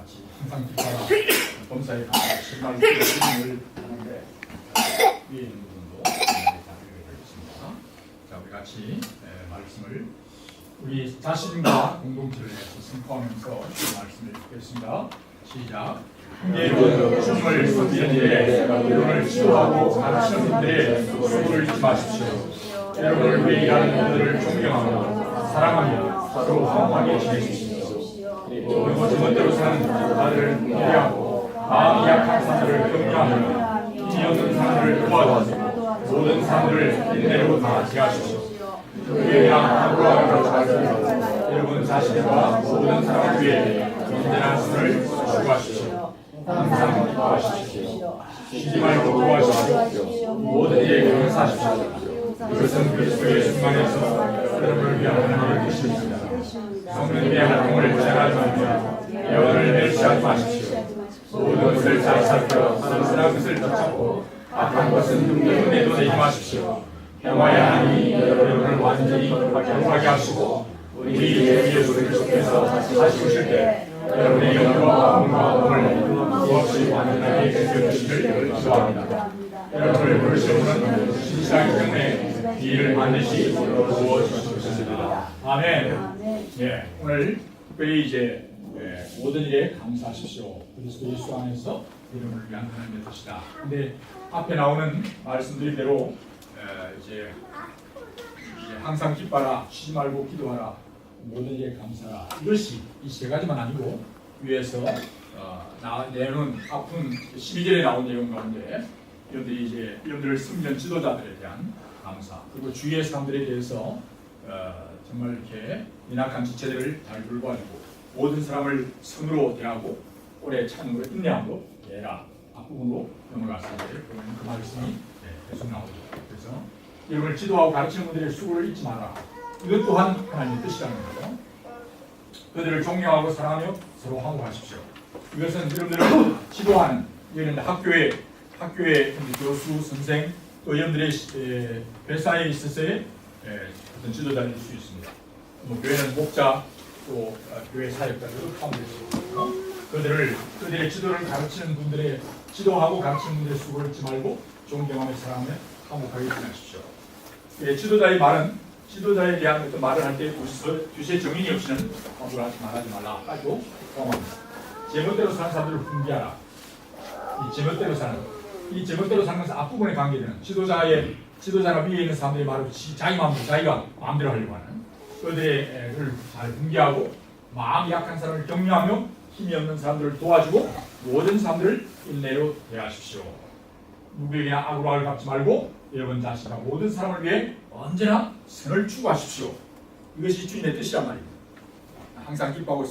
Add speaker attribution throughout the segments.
Speaker 1: 같이 항상 기뻐라 범사에 가서 신발 기능을 하는데 위에 있는 부분도 잘 읽어드리겠습니다. 자, 우리 같이 말씀을 우리 자신과 공동체를 위해서 선포하면서 말씀을 읽겠습니다. 시작. 여러분 주님을 섬기는 일에 여러분을 지도하고 가르치는 분들의 수고를 잊지 마십시오. 여러분을 위해 일하는 분들을 존경하고 사랑하며 서로 화목하게 지내십시오. 그리고 제멋대로 사는 자들을 배려하고 마음이 약한 사람들을 격려하며 힘이 없는 사람들을 도와주고 모든 사람들을 인내로 다 대하십시오. 그에게 하루하루 잘하시며 여러분 자신과 모든 사람을 위해 언제나 손을 추구하십시오. 항상 기도하십시오. 쉬지 말고 도와주십시오. 모든 일에 감사하십시오. 이것은 그리스도의 순간에서 여러분을 위한 하나님의 뜻입니다. 성령님의 활동을 제한하지 말며 여러분을 멸시하지 마십시오. 모든 것을 잘 살펴 선선한 것을 붙잡고 악한 것은 눈에도 내지 마십시오. 평화의 하나님이 여러분을 완전히 경하게 하시고 우리 주 예수 그리스도께서 다시 오실 때 여러분의 영과 마음과 몸을 수없이 완전하게 지켜주시기를 기도합니다. 여러분을 부르시는 분은 신실하기 때문에 이를 반드시 부어주시옵소서. 아멘. 예, 오늘 특별히 이제 모든 일에 감사하십시오. 그리스도 예수 안에서 이름을 위한 하나님의 뜻이다. 근데 앞에 나오는 말씀드린 이제 항상 기뻐라, 쉬지 말고 기도하라, 모든 일에 감사하라. 이것이 이 세 가지만 아니고 위에서 내놓은 아픈 12절에 나온 내용 가운데 여러분들을 섬기는 지도자들에 대한 감사, 그리고 주위의 사람들에 대해서 정말 이렇게 인악한 지체들을 잘 돌봐주고 모든 사람을 선으로 대하고 오래 참음으로 인내함으로 예라 앞부분으로 넘어갔을 때 보면 그 말씀이 계속 나오죠. 그래서 여러분을 지도하고 가르치는 분들의 수고를 잊지 마라. 이것 또한 하나님의 뜻이라는 거죠. 그들을 존경하고 사랑하며 서로 화목하십시오. 이것은 여러분들을 지도하는 학교의 교수, 선생, 또 여러분들의 회사에 있어서의 어떤 지도자일 수 있습니다. 뭐 교회는 목자, 또 교회 사역자들도 포함될 수 있고, 그들의 지도를 가르치는 분들의 지도하고 가르치는 분들의 수고를 잊지 말고 존경하며 사랑하며 화목하게 지내십시오. 지도자에 대한 어떤 말을 할 때 주시의 정인이 없이는 함부로 말하지 말라 하고 포함합니다. 제멋대로 사는 사람들을 훈계하라. 이 제멋대로 사는 것은 앞부분에 관계되는 지도자가 위에 있는 사람들이 말하고 자기가 마음대로 하려고 하는 그들을 잘 훈계하고 마음이 약한 사람을 격려하며 힘이 없는 사람들을 도와주고 모든 사람들을 인내로 대하십시오. 누구에게 악으로 악을 갚지 말고 여러분 자신과 모든 사람을 위해 언제나 선을 추구하십시오. 이것이 주님의 뜻이란 말입니다. 항상 기뻐하고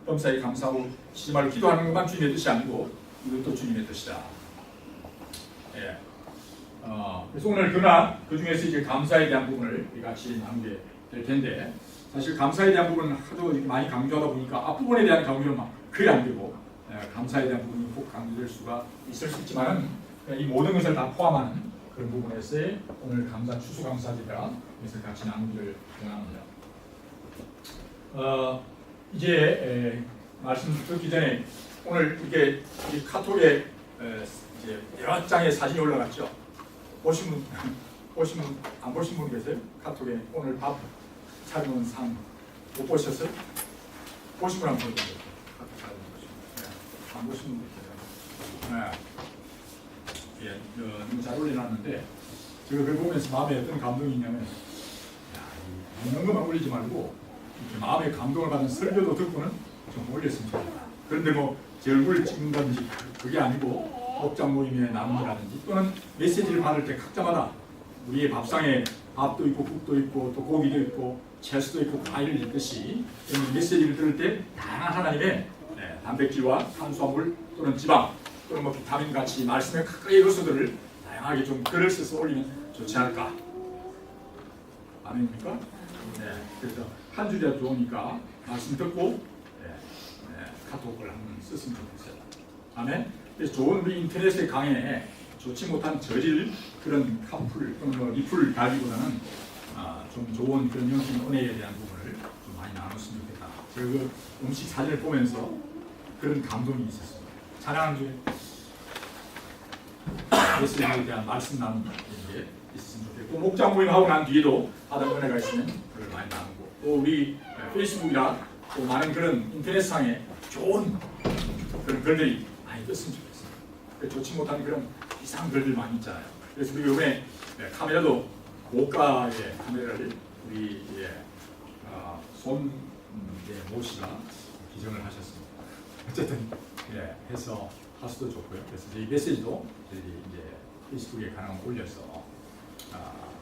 Speaker 1: 범사에 감사하고 쉬지 말고 기도하는 것만 주님의 뜻이 아니고 이것도 주님의 뜻이다. 예. 그래서 오늘 그 중에서 이제 감사에 대한 부분을 같이 나누게 될 텐데, 사실 감사에 대한 부분은 하도 많이 강조하다 보니까 앞부분에 대한 강조는 그리 안 되고 감사에 대한 부분이 꼭 강조될 수가 있을 수 있지만은 이 모든 것을 다 포함하는 그런 부분에서의 오늘 감사 추수감사제가 그래서 같이 나누기를 원합니다. 이제 말씀 듣기 전에 오늘 이렇게 카톡에 이제 여러 장의 사진이 올라갔죠. 보신 분 안 보신 분 계세요? 카톡에 오늘 밥 차리는 상 못 보셨어요? 보신 분 안 보셨어요? 카톡 차리는 거 안 보신 분 계세요? 네. 너무 잘 올려놨는데 제가 그걸 보면서 마음에 어떤 감동이 있냐면, 먹는 것만 올리지 말고 이렇게 마음에 감동을 받는 설교도 듣고는 좀 올렸으면 좋겠다. 그런데 뭐 제 얼굴을 찍는다든지 그게 아니고 목장 모임에 나눔이라든지 또는 메시지를 받을 때 각자마다 우리의 밥상에 밥도 있고 국도 있고 또 고기도 있고 채소도 있고 과일을 읽듯이 메시지를 들을 때 다양한 하나님의 단백질과 탄수화물 또는 지방 또는 뭐 비타민 같이 말씀의 각각의 요소들을 다양하게 좀 글을 써서 올리면 좋지 않을까? 아닙니까? 네. 그래서 한 줄이라도 좋으니까 말씀 듣고 카톡을 한번 썼으면 좋겠어요. 아멘. 그래서 좋은 우리 인터넷의 강에 좋지 못한 저질 그런 카풀 또는 뭐 리플 달기보다는 좀 좋은 그런 영적인 은혜에 대한 부분을 좀 많이 나눴으면 좋겠다. 제가 그 음식 사진을 보면서 그런 감동이 있었습니다. 찬양 중에 메시지에 대한 말씀 나누는 게 있으면 좋겠고, 목장 모임하고 난 뒤에도 받은 은혜가 있으면 그걸 많이 나누고, 또 우리 페이스북이나 또 많은 그런 인터넷상에 좋은 그런 글들이 많이 떴으면 좋겠습니다. 좋지 못한 그런 이상한 글들 많이 있잖아요. 그래서 우리 이번에 카메라도 고가의 카메라를 우리 모 씨가 기증을 하셨습니다. 어쨌든 해서 하수도 좋고요. 그래서 이 메시지도 저희 이제 페이스북에 가능한 올려서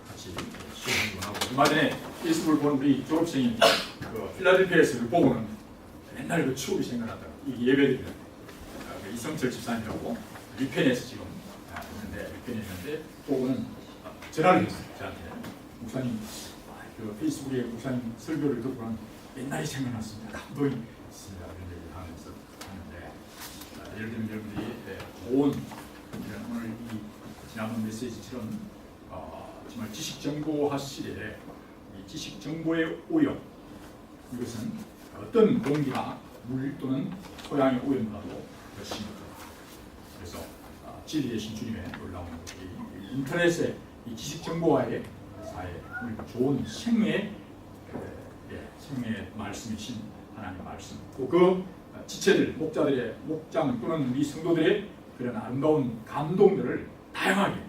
Speaker 1: 같이 시험을 하고, 얼마 전에 페이스북을 본 우리 졸업생이 그 필라델피아에서 보고는 맨날 그 추억이 생각나더라고요. 이 예배드리는 이성철 집사님이라고 리펜에서 지금 있는데, 리펜에 있는데 보고는 전화를 했어요. 저한테 목사님, 그 페이스북에 목사님 설교를 듣고 옛날이 생각났습니다. 감동이 있습니다. 이런 얘기를 하면서 하는데, 예를 들면 여러분들이 좋은 오늘 이 지난번 메시지처럼 정말 지식 정보화 시대에 이 지식 정보의 오염, 이것은 어떤 공기나 물 또는 토양의 오염보다도 더 심각합니다. 그래서 진리의 신주님의 놀라운 이 인터넷의 이 지식 정보화의 사회, 좋은 생명의 말씀이신 하나님의 말씀, 또 그 지체들, 목자들의 목장 또는 우리 성도들의 그런 아름다운 감동들을 다양하게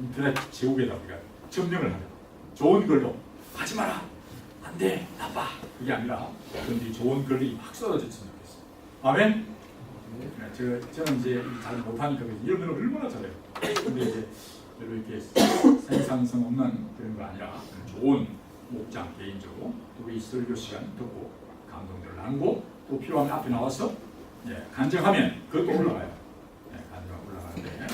Speaker 1: 인터넷 제국에다 우리가 점령을 하려, 좋은 글로 하지 마라, 안 돼, 나빠, 그게 아니라 그런 좋은 글이 막 쏟아졌으면 좋겠어요. 아멘. 저는 이제 잘 못하니까 이런 걸 얼마나 잘해요. 근데 이제 별로 이렇게 생산성 없는 그런 거 아니라 좋은 목장 개인적으로 또 우리 설교 시간 듣고 감동들을 나누고, 또 필요하면 앞에 나와서 간증하면 그것도 올라가요. 간증하고 올라가는데,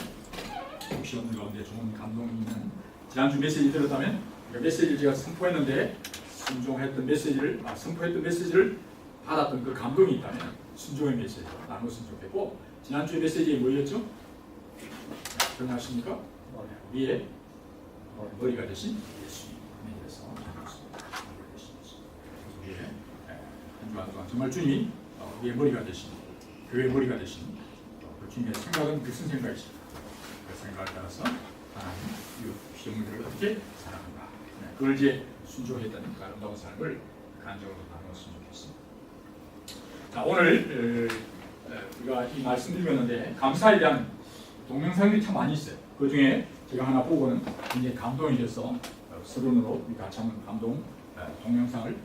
Speaker 1: 혹시 없는 가운데 좋은 감동이 있는 지난주 메시지 들었다면, 메시지를 제가 선포했는데 순종했던 메시지를 선포했던 메시지를 받았던 그 감동이 있다면 순종의 메시지로 나눴으면 좋겠고, 지난주의 메시지가 뭐였죠? 기억나십니까? 위에 머리가 되신 예수님에 대해서 나눴습니다. 우리의 한 주간 동안 정말 주님이 우리의 머리가 되신, 교회의 머리가 되신 그 주님의 생각은 무슨 생각이십니까? 그 생각을 따라서 하나님 이 피조물들을 어떻게 사랑한가, 그걸 이제 순종했던 그 아름다운 삶을 간접으로 나눴으면 좋겠습니다. 자, 오늘 우리가 이 말씀 드리는데 감사에 대한 동영상들이 참 많이 있어요. 그 중에 제가 하나 보고는 굉장히 감동이 돼서 서론으로 우리 같이 한번 감동 동영상을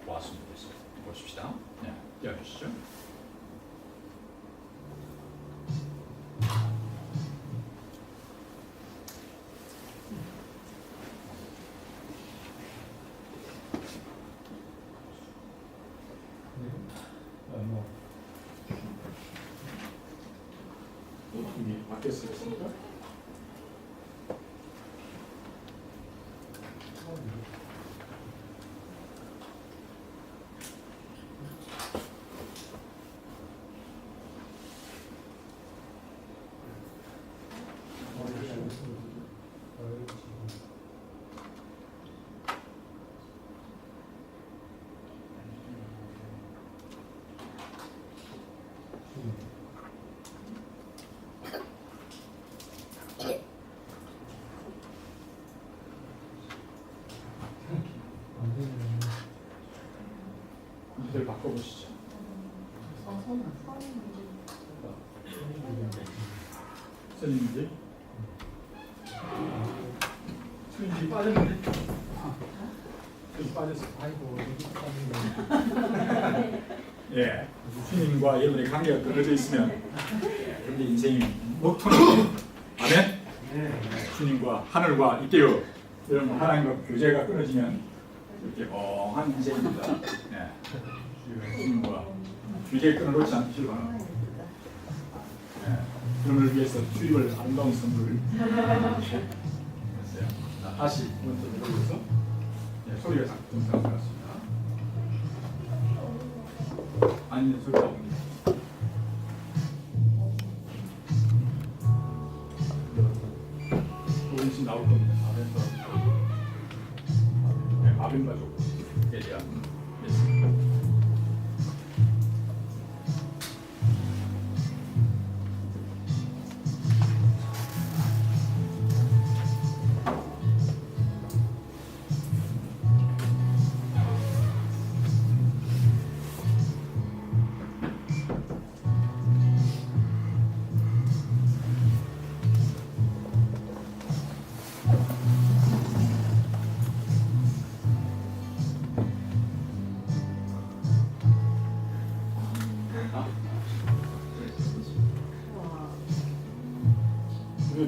Speaker 1: 보았으면 좋겠습니다. 보십시다. 띄워주시죠. 이미 바뀌었습니까? 이들 바꿔보시죠. 선생님들, 선생님이 빠졌는데? 여기 빠졌어. 아이고, 예, 주님과 여러분의 관계가 끊어져 있으면 여러분의 인생이 먹통이 아멘. 주님과 하늘과 이때요. 여러분 하나님과 교제가 끊어지면 이렇게 멍한 인생입니다. 주님과 교제에 끊어놓지 않기를 바랍니다. 그러을 위해서 주님을 아름다운 선물을 했어요. 다시 먼저 들어보면서 소리가 자꾸 들어갔습니다. 아니면 소리가 옵니다. 조금씩 나올 겁니다. 아벤 가족에 대한 메시지.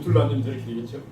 Speaker 1: 둘로 앉으면 저렇게 되겠죠?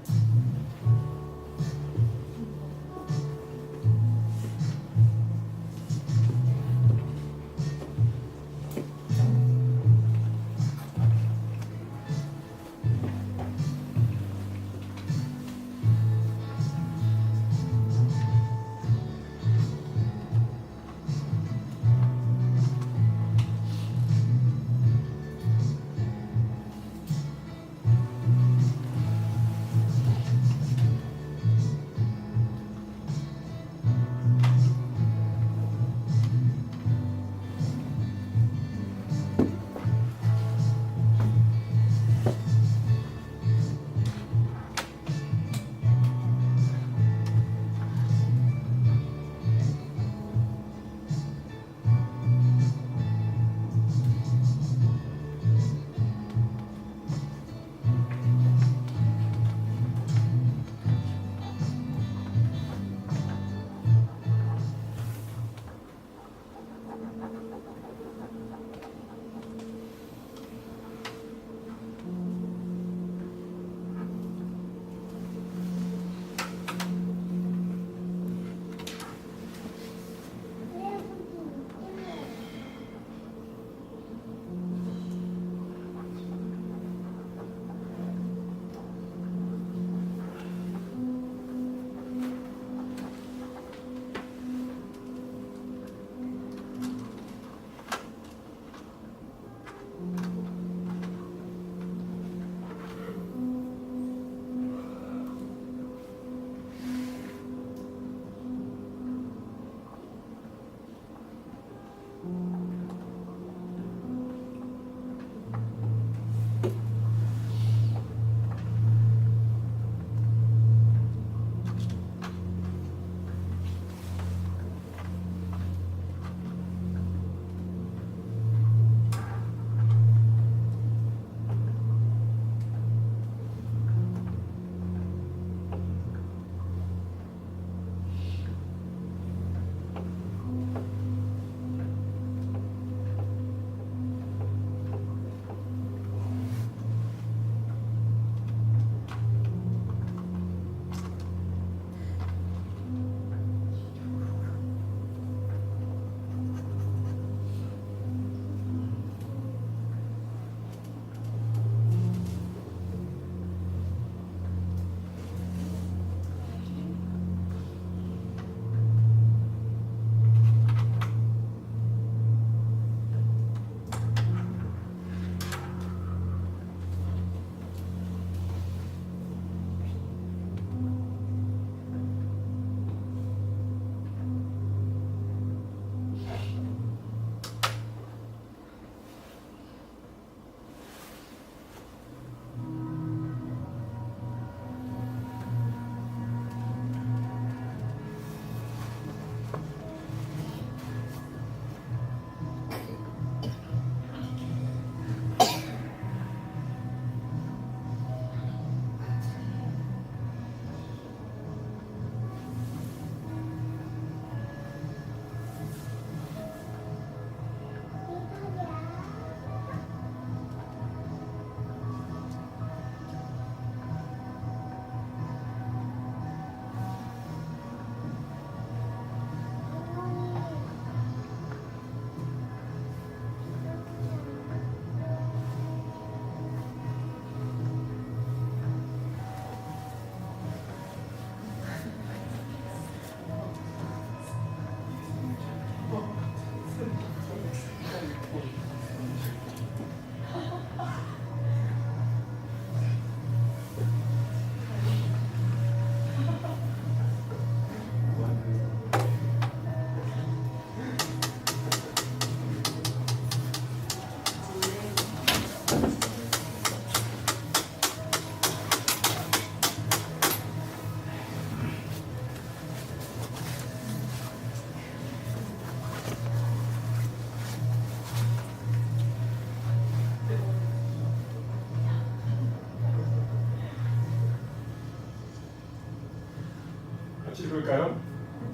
Speaker 1: 읽을까요?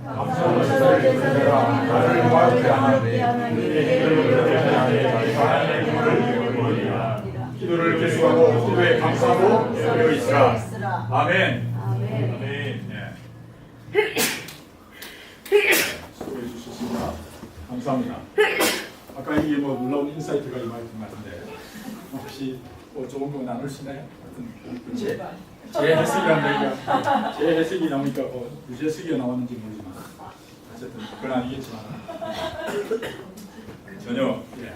Speaker 1: 감사합니다. 나를 도와주게 하나님, 내 길을 그렇게 하나님, 아멘.
Speaker 2: 아멘.
Speaker 1: 아멘. 네. 수고해 주셨습니다. 감사합니다. 아까 이게 뭐 놀라운 인사이트가 임하였던 것 같은데 혹시 뭐 좋은 거 나눌 수 있나요? 제 해석이 나오니까 뭐 유재석이가 나왔는지 모르지만 어쨌든 그건 아니겠지만 전혀 예.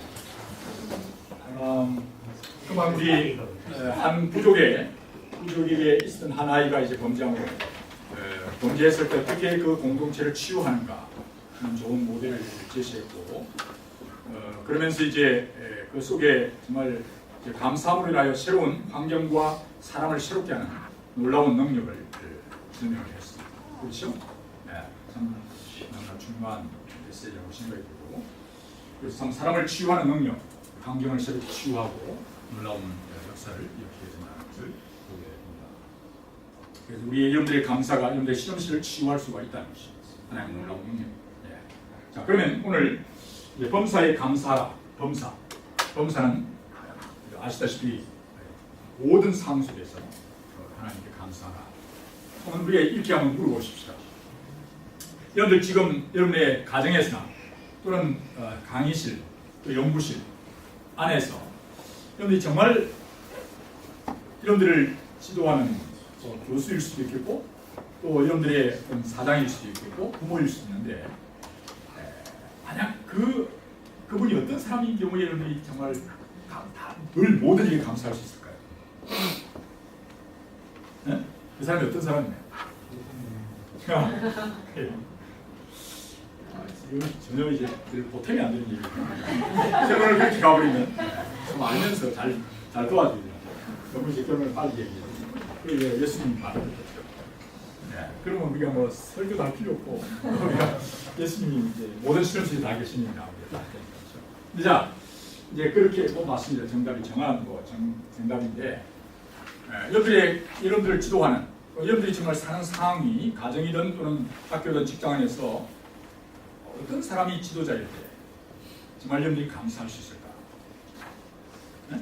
Speaker 1: 그만 우리 한 부족에게 있었던 한 아이가 이제 범죄했을 때 어떻게 그 공동체를 치유하는가 하는 좋은 모델을 제시했고 그러면서 이제 그 속에 정말 감사함으로 인하여 새로운 환경과 사람을 새롭게 하는 놀라운 능력을 설명을 했습니다. 그렇죠? 네, 참 너무나 중요한 메시지라고 생각이 들고 그래서 참 사람을 치유하는 능력, 환경을 새롭게 치유하고 놀라운 역사를 이렇게 된다는 것을 보게 됩니다. 그래서 우리 여러분들의 감사가 여러분들의 실험실을 치유할 수가 있다는 것이 하나님의 놀라운 능력입니다. 네. 자, 그러면 오늘 이제 범사의 감사라, 범사는 아시다시피 모든 상황 속에서 하나님께 감사하라. 오늘 우리가 이렇게 한번 물어보십시다. 여러분들 지금 여러분의 가정에서나 또는 강의실, 또 연구실 안에서 여러분들이 정말 여러분들을 지도하는 교수일 수도 있겠고 또 여러분들의 사장일 수도 있겠고 부모일 수도 있는데 만약 그분이 어떤 사람인 경우에 여러분들이 정말 늘 모든 일에 감사할 수 있을까요? 네? 그 사람이 어떤 사람이냐? 이건 전혀 이제 보탬이 안 되는 얘기예요. 결혼을 그렇게 가버리면 좀 알면서 잘 도와줘야 돼요. 너무 이제 결혼을 빨리 얘기해요. 그리고 예수님 말을 듣죠. 네. 그러면 우리가 뭐 설교도 할 필요 없고 우리가 예수님이 이제 모든 실험실에 다 계시니까 우리가 다 되는 거죠. 자, 이제 그렇게 맞습니다. 정답이 정한 정답인데 여러분들을 지도하는 여러분들이 정말 사는 상황이 가정이든 또는 학교든 직장 안에서 어떤 사람이 지도자일 때 정말 여러분들이 감사할 수 있을까? 네?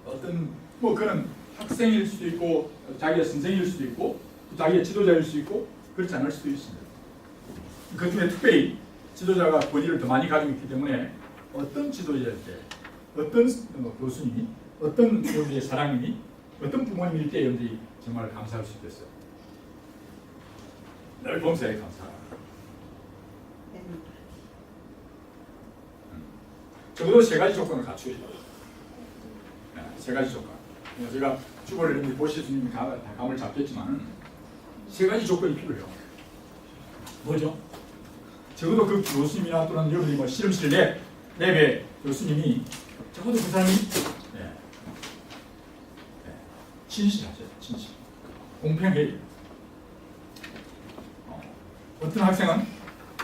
Speaker 1: 어떤 그는 학생일 수도 있고 자기의 선생일 수도 있고 또 자기의 지도자일 수도 있고 그렇지 않을 수도 있습니다. 그 중에 특별히 지도자가 권위를 더 많이 가지고 있기 때문에 어떤 지도자일 때 어떤 교수님이 어떤 여러분의 사랑님이 어떤 부모님일 때 여러분들이 정말 감사할 수 있겠어요? 늘 범사에 감사하라. 적어도 세 가지 조건을 갖추어야 돼요. 세 가지 조건. 제가 주보를 여러분들이 보실 수 있는 다 감을 잡겠지만 세 가지 조건이 필요해요. 뭐죠? 적어도 그 교수님이나 또는 여러분이 뭐 실험실 랩의 교수님이 적어도 그 사람이 진실하죠. 진실. 공평해요. 어떤 학생은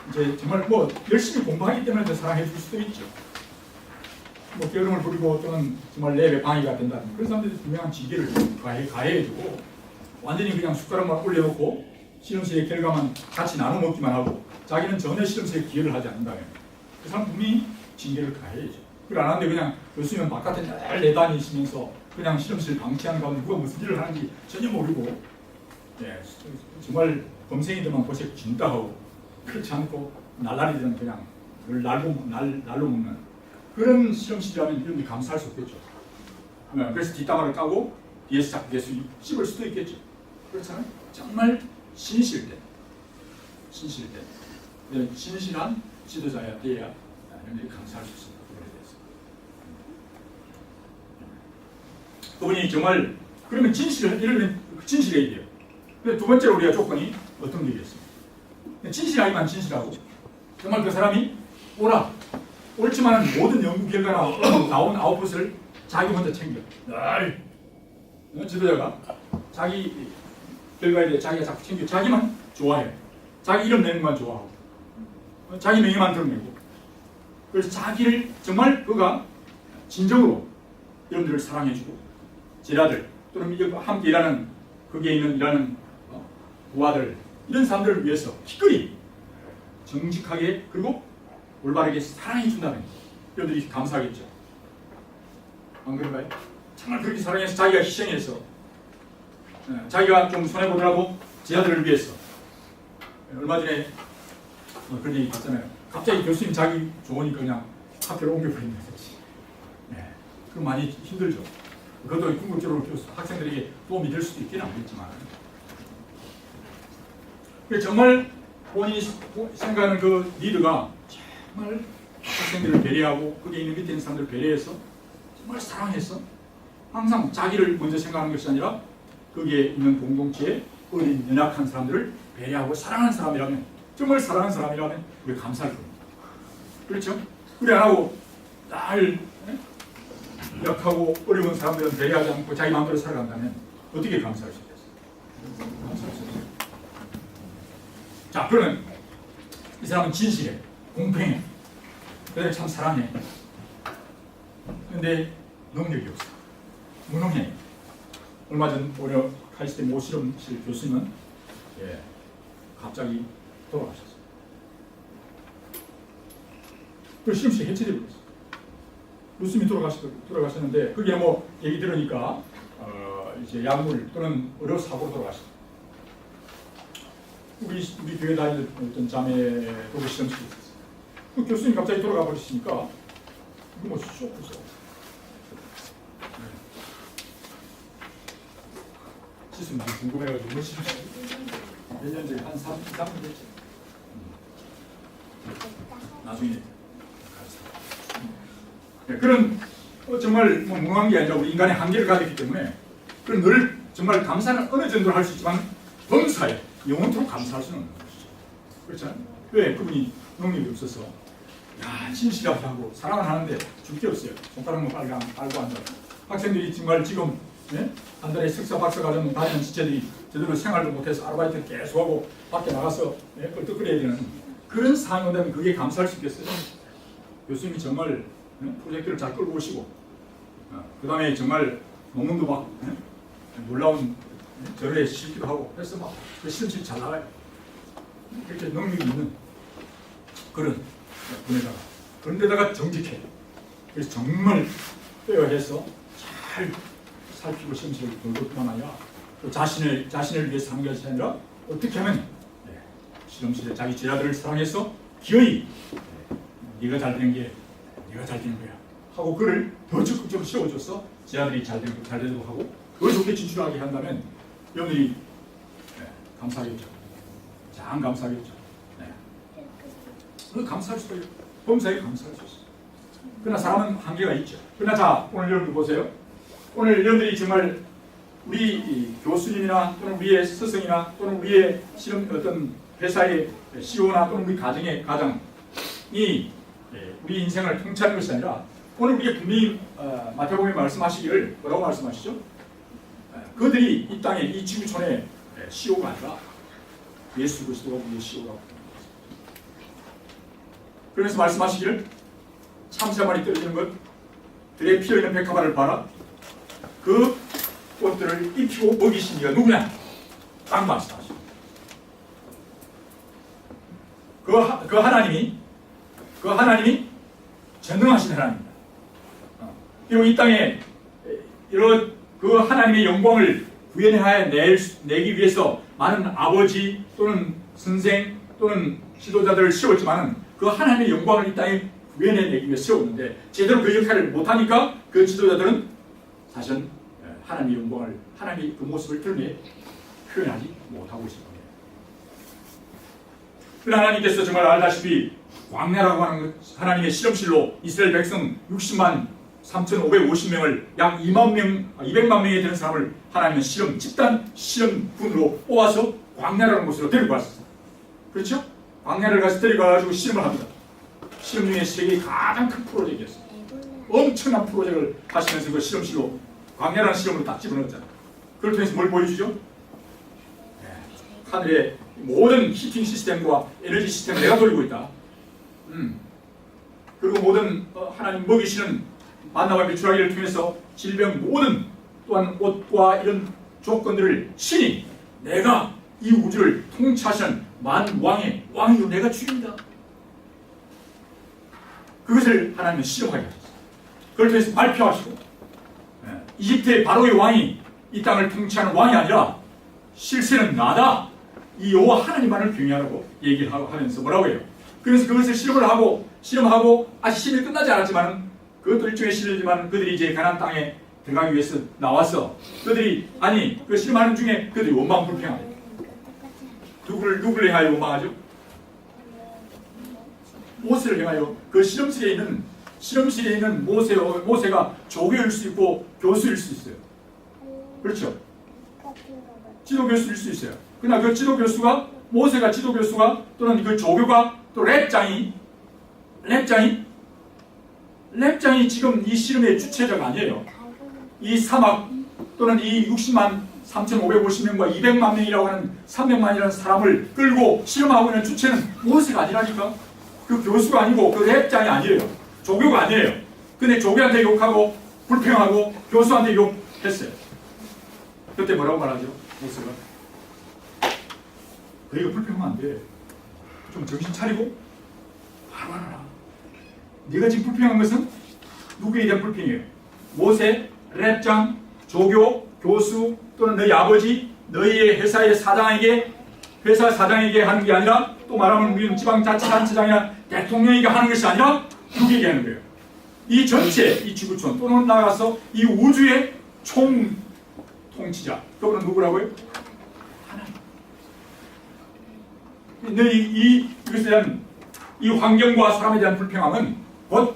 Speaker 1: 이제 정말 열심히 공부하기 때문에 더 사랑해 줄 수도 있죠. 게으름을 부리고 또는 정말 랩에 방해가 된다는 그런 사람들이 분명한 징계를 가해주고 완전히 그냥 숟가락만 올려놓고 실험실의 결과만 같이 나눠 먹기만 하고 자기는 전혀 실험실에 기여를 하지 않는다면 그 사람 분명히 징계를 가해야죠. 그걸 안 하는데 그냥 교수님은 바깥에 늘 내다니시면서 그냥 실험실 방치하는 가운데 누가 무슨 일을 하는지 전혀 모르고 정말 범생이들만 고생 진다 하고 그렇지 않고 날라리들은 그냥 늘 날로 먹는 그런 실험실이라면 이런데 감사할 수 없겠죠. 그래서 뒷담화를 까고 뒤에서 자꾸 계속 씹을 수도 있겠죠. 그렇잖아요. 정말 신실 때 신실한 지도자야 돼야 여러분들이 감사할 수 있습니다. 그분이 정말 그러면 진실해야 돼요. 근데 두 번째로 우리가 조건이 어떤 게 있겠습니까? 진실하기만 진실하고 정말 그 사람이 옳지만 모든 연구 결과나 나온 아웃풋을 자기 혼자 챙겨. 지도자가 자기 결과에 대해 자기가 자꾸 챙겨. 자기만 좋아해. 자기 이름 내는 것만 좋아하고 자기 명예만 드러내고 그래서 자기를 정말 그가 진정으로 여러분들을 사랑해주고 제자들 또는 함께 일하는 거기에 일하는 부하들 이런 사람들을 위해서 기꺼이 정직하게 그리고 올바르게 사랑해준다면 여러분들이 감사하겠죠. 안 그런가요? 정말 그렇게 사랑해서 자기가 희생해서 자기가 좀 손해보더라도 제자들을 위해서 얼마 전에 그런 얘기 봤잖아요. 갑자기 교수님 자기 좋으니까 그냥 학교를 옮겨버린다. 그 많이 힘들죠. 그것도 궁극적으로 학생들에게 도움이 될 수도 있기는 하겠지만 정말 본인이 생각하는 그 리더가 정말 학생들을 배려하고 거기에 있는 밑에 있는 사람들을 배려해서 정말 사랑해서 항상 자기를 먼저 생각하는 것이 아니라 거기에 있는 공동체에 어린 연약한 사람들을 배려하고 사랑하는 사람이라면 정말 사랑하는 사람이라면 우리 감사할 겁니다. 그렇죠? 그래 안 하고 날 약하고 어려운 사람들은 배려하지 않고 자기 마음대로 살아간다면 어떻게 감사할 수 있겠어요? 감사할 수 없어요. 자, 그러면 이 사람은 진실해, 공평해, 그래서 참 사랑해. 근데 능력이 없어, 무능해. 얼마 전 오려 카이스트 모실험실 교수님은 갑자기 돌아가셨어요. 그 실험실이 해체되어 버렸어요. 교수님이 돌아가셨는데 그게 뭐 얘기 들으니까 이제 약물 또는 의료 사고로 돌아가셨어요. 우리 교회 다니는 어떤 자매도 실험실이 있었어요. 그 교수님 갑자기 돌아가 버리시니까 이거 뭐 쇼크죠. 시스템이 궁금해가지고 몇 년 전에 한 3년 됐죠. 나중에 그런 정말 뭐 무능한 게 아니라 우리 인간의 한계를 가졌기 때문에 그런 늘 정말 감사는 어느 정도로 할 수 있지만 범사에 영원토록 감사할 수는 없는 것이죠. 그렇잖아요. 왜? 그분이 능력이 없어서 진실하게 하고 사랑을 하는데 줄 게 없어요. 손가락만 빨고 앉아. 학생들이 정말 지금 한 달에 석사 박사 과정 다니는 지체들이 제대로 생활도 못해서 아르바이트 계속하고 밖에 나가서 껄떡거려야 되는 그런 상황이 온다면 그게 감사할 수 있겠어요? 교수님이 정말 프로젝트를 잘 끌고 오시고 그 다음에 정말 논문도 막 놀라운 절에 실기도 하고 그래서 막 그 실험실이 잘 나가요. 이렇게 능력이 있는 그런 분에다가 그런데다가 정직해. 그래서 정말 빼어해서 잘 살피고 실험실을 돌볼 뿐만 아니라 또 자신을 위해서 하는 것이 아니라 어떻게 하면 실험실에 자기 제자들을 사랑해서 기어이 네가 잘 되는 게 네가 잘 되는 거야 하고 그를 더 적극적으로 세워줘서 제자들이 잘 되도록 하고 더 좋게 진출하게 한다면 여러분들이 감사하겠죠. 참 감사하겠죠. 그 감사할 수가 있어요. 범사에 감사할 수 있어요. 그러나 사람은 한계가 있죠. 그러나 자, 오늘 여러분들 보세요. 오늘 여러분들이 정말 우리 교수님이나 또는 우리의 스승이나 또는 우리의 실험 어떤 회사의 CEO나 또는 우리 가정의 가장이 우리 인생을 통치하는 것이 아니라 오늘 우리가 분명히 마태복음에 말씀하시기를 뭐라고 말씀하시죠? 그들이 이 땅에 이 지구촌의 CEO가 아니라 예수 그리스도가 우리의 CEO라고. 그래서 말씀하시기를 참새만이 떨어지는 것 들에 피어있는 백합화를 봐라. 그 꽃들을 입히고 먹이신 이가 누구냐? 딱 말씀하시죠. 그 하나님이 전능하신 하나님입니다. 그리고 이 땅에 이런 그 하나님의 영광을 구현하여 내기 위해서 많은 아버지 또는 선생 또는 지도자들을 세웠지만은 그 하나님의 영광을 이 땅에 구현해내기 위해 세웠는데 제대로 그 역할을 못하니까 그 지도자들은 사실은 하나님의 영광을 하나님의 그 모습을 드러내 표현하지 못하고 있을 겁니다. 그러나 하나님께서 정말 알다시피 광야라고 하는 하나님의 실험실로 이스라엘 백성 60만 3,550명을 약 200만 명에 되는 사람을 하나님은 집단 실험군으로 뽑아서 광야라는 곳으로 데리고 갔습니다. 그렇죠? 광야를 가서 데려가가지고 실험을 합니다. 실험 중에 세계의 가장 큰 프로젝트였어요. 엄청난 프로젝트를 하시면서 그 실험실로 광야라는 실험으로 딱 집어넣었잖아요. 그걸 통해서 뭘 보여주죠? 하늘의 모든 히팅 시스템과 에너지 시스템을 내가 돌리고 있다. 그리고 모든 하나님 먹이시는 만나와 밀출하기를 통해서 질병 모든 또한 옷과 이런 조건들을 신이 내가 이 우주를 통치하시는 만왕의 왕이요 내가 주인이다. 그것을 하나님은 실험하게 하셨어요. 그걸 통해서 발표하시고 이집트의 바로의 왕이 이 땅을 통치하는 왕이 아니라 실세는 나다. 이 여호와 하나님만을 경외하라고 얘기를 하면서 뭐라고 해요? 그래서 그것을 실험하고 아직 실험이 끝나지 않았지만 그것도 일종의 실험이지만 그들이 이제 가나안 땅에 들어가기 위해서 나와서 그들이 그 실험하는 중에 그들이 원망 불평하요. 누구를 향하여 원망하죠? 모세를 향하여. 그 실험실에 있는 모세가 조교일 수 있고 교수일 수 있어요. 그렇죠? 지도 교수일 수 있어요. 그러나 그 지도 교수가 또는 그 조교가 또 랩장이 지금 이 실험의 주체자가 아니에요. 이 사막 또는 이 60만 3,550명과 200만 명이라고 하는 300만이라는 사람을 끌고 실험하고 있는 주체는 모세가 아니라니까. 그 교수가 아니고 그 랩장이 아니에요. 조교가 아니에요. 근데 조교한테 욕하고 불평하고 교수한테 욕했어요. 그때 뭐라고 말하죠? 모세가 너희가 불평하면 안 돼. 좀 정신 차리고 바로 알아라. 네가 지금 불평한 것은 누구에 대한 불평이에요? 모세, 랩장, 조교, 교수 또는 너희 아버지, 너희의 회사의 회사 사장에게 하는 게 아니라 또 말하면 우리는 지방자치단체장이나 대통령에게 하는 것이 아니라 누구에게 하는 거예요? 이 전체, 이 지구촌 또는 나가서 이 우주의 통치자. 그분은 누구라고요? 하나님. 이것에 대한 이 환경과 사람에 대한 불평함은 곧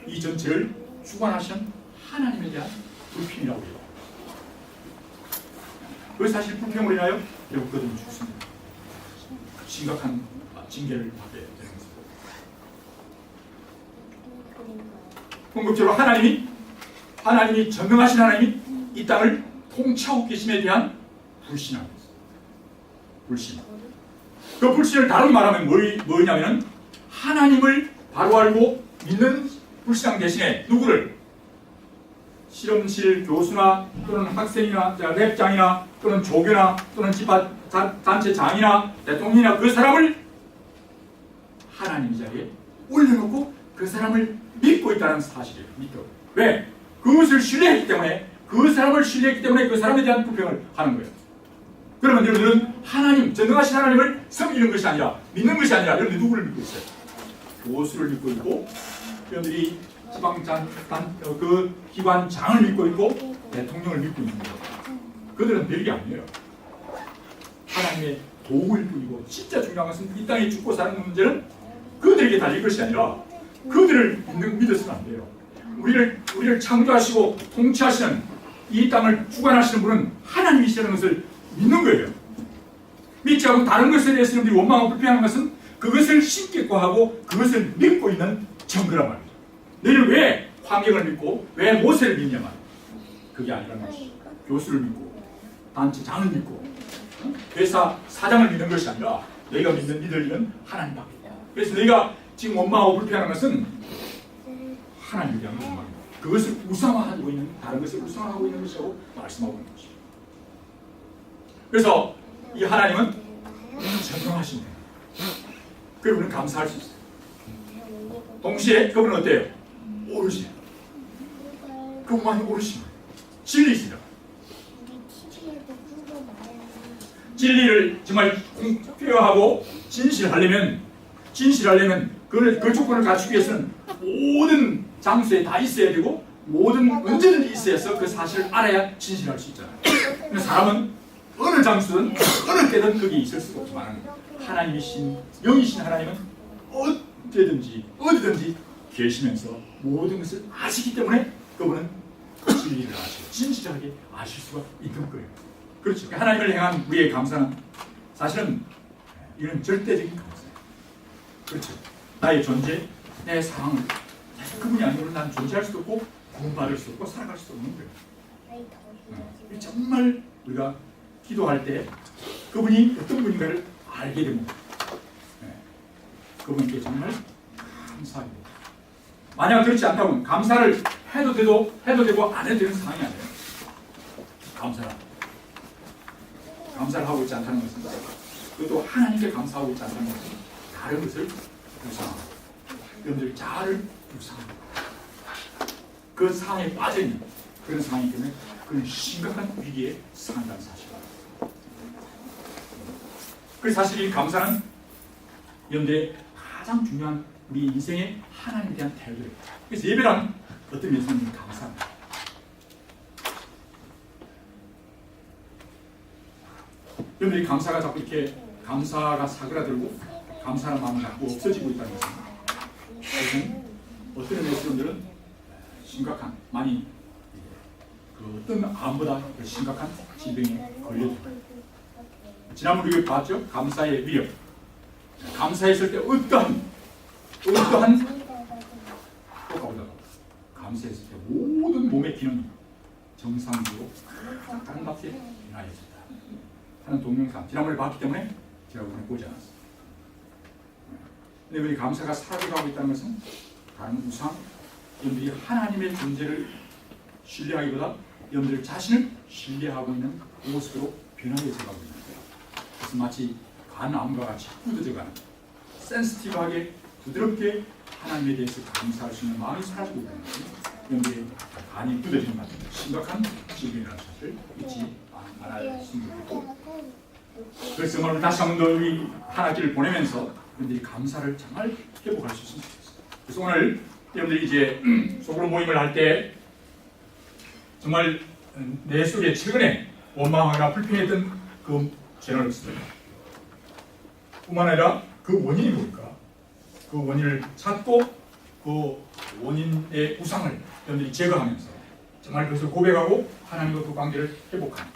Speaker 1: 이 전체를 주관하신 하나님에 대한 불평이라고 해요. 그 사실 불평으로 인하여 결국 그들은 죽습니다. 심각한 징계를 받게 되는 것입니다. 궁극적으로 하나님이 전능하신 하나님이 이 땅을 통치하고 계심에 대한 불신함입니다. 불신. 그 불신을 다르게 말하면 뭐냐면은 하나님을 바로 알고 믿는 불신앙 대신에 누구를? 실험실 교수나 또는 학생이나 랩장이나 또는 조교나 또는 지파단체장이나 대통령이나 그 사람을 하나님 자리에 올려놓고 그 사람을 믿고 있다는 사실이에요. 믿고. 왜? 그것을 신뢰했기 때문에 그 사람을 신뢰했기 때문에 그 사람에 대한 불평을 하는 거예요. 그러면 여러분들은 하나님, 전능하신 하나님을 섬기는 것이 아니라 믿는 것이 아니라 여러분들 누구를 믿고 있어요? 교수를 믿고 있고 여러분들이 그 기관장을 믿고 있고 대통령을 믿고 있는 거예요. 그들은 별게 아니에요. 하나님의 도구일 뿐이고 진짜 중요한 것은 이 땅에 죽고 사는 문제는 그들에게 달릴 것이 아니라 그들을 믿어서는 안 돼요. 우리를 창조하시고 통치하시는 이 땅을 주관하시는 분은 하나님이시라는 것을 믿는 거예요. 믿지 않고 다른 것에 대해서 여러분들이 원망하고 불평하는 것은 그것을 신격화하고 그것을 믿고 있는 증거란 말이죠. 너희는 왜 환경을 믿고 왜 모세를 믿냐 말이에요. 그게 아니란 말이죠. 교수를 믿고 단체장을 믿고 회사 사장을 믿는 것이 아니라 너희가 믿을 이는 하나님밖에 없다. 그래서 너희가 지금 원망하고 불평하는 것은 하나님에 대한 원망입니다. 그것을 우상화하고 있는 다른 것을 우상화하고 있는 것이라고 말씀하고 있는 것이죠. 그래서 이 하나님은 전능하신 분이에요. 그분은 감사할 수 있어요. 동시에 그분은 어때요? 오르시요. 그분만이 오르신 거예요. 진리시죠. 진리를 정말 공표하고 진실하려면 그 조건을 갖추기 위해서는 모든 장소에 다 있어야 되고 모든 언제든지 있어야 해서 그 사실을 알아야 진실할 수 있잖아요. 근데 사람은 어느 장소든 어느 때든 거기 있을 수가 없지만 하나님이신 영이신 하나님은 언제든지 어디든지 계시면서 모든 것을 아시기 때문에 그분은 진리를 아시고 진실하게 아실 수가 있는 거예요. 그렇죠. 하나님을 향한 우리의 감사는 사실은 이런 절대적인 감사예요. 그렇죠. 나의 존재, 내 상황을 그분이 아니면 난 존재할 수도 없고 구원받을 수 없고 살아갈 수도 없는 거예요. 정말 우리가 기도할 때 그분이 어떤 분인가를 알게 됩니다. 그분께 정말 감사합니다. 만약 그렇지 않다면 감사를 해도 되고 안 해도 되는 상황이 아니에요. 감사를 하고 있지 않다는 것은 그것도 하나님께 감사하고 있지 않다는 것은 다른 것을 불쌍합니다. 여러분들 자아를 불쌍합니다. 그 상황에 빠져있는 그런 상황이기 때문에 그런 심각한 위기에 상한다는 사실입니다. 그 사실 이 감사는 여러분들의 가장 중요한 우리 인생의 하나님에 대한 태도입니다. 그래서 예배란 어떤 면에서는 감사합니다. 여러분들이 감사가 자꾸 이렇게 감사가 사그라들고 감사하는 마음이 자꾸 없어지고 있다는 것은 어떤 면에서 여러분들은 심각한 많이 그 어떤 암보다 더 심각한 질병에 걸려듭니다. 지난번 우리가 봤죠? 감사의 위력. 감사했을 때 어떠한 감사했을 때 모든 몸의 기능이 정상적으로 아름답게 변화했습니다 하는 동영상 지난번에 봤기 때문에 제가 오늘 보지 않았습니다. 근데 우리 감사가 사라져가고 있다는 것은 다른 우상, 여러분들이 하나님의 존재를 신뢰하기보다 여러분들 자신을 신뢰하고 있는 모습으로 변화해져 가고 있는 거예요. 그래서 마치 간암과 같이 굳어져가는 센시티브하게 부드럽게 하나님에 대해서 감사할 수 있는 마음이 사라지고 있는 거예요. 여러분들이 간이 굳어지는 것 같은 심각한 질병이라는 사실을 잊지 말아야 했습니다. 그래서 오늘 다시 한번 더 우리 하나님을 보내면서 여러분들이 감사를 정말 회복할 수 있으면 좋겠습니다. 그래서 오늘 여러분들이 이제 소그룹 모임을 할 때 정말 내 속에 최근에 원망하거나 불평했던 그 죄를 씁니다. 뿐만 아니라 그 원인이 뭘까? 그 원인을 찾고 그 원인의 우상을 여러분들이 제거하면서 정말 그것을 고백하고 하나님과 그 관계를 회복하는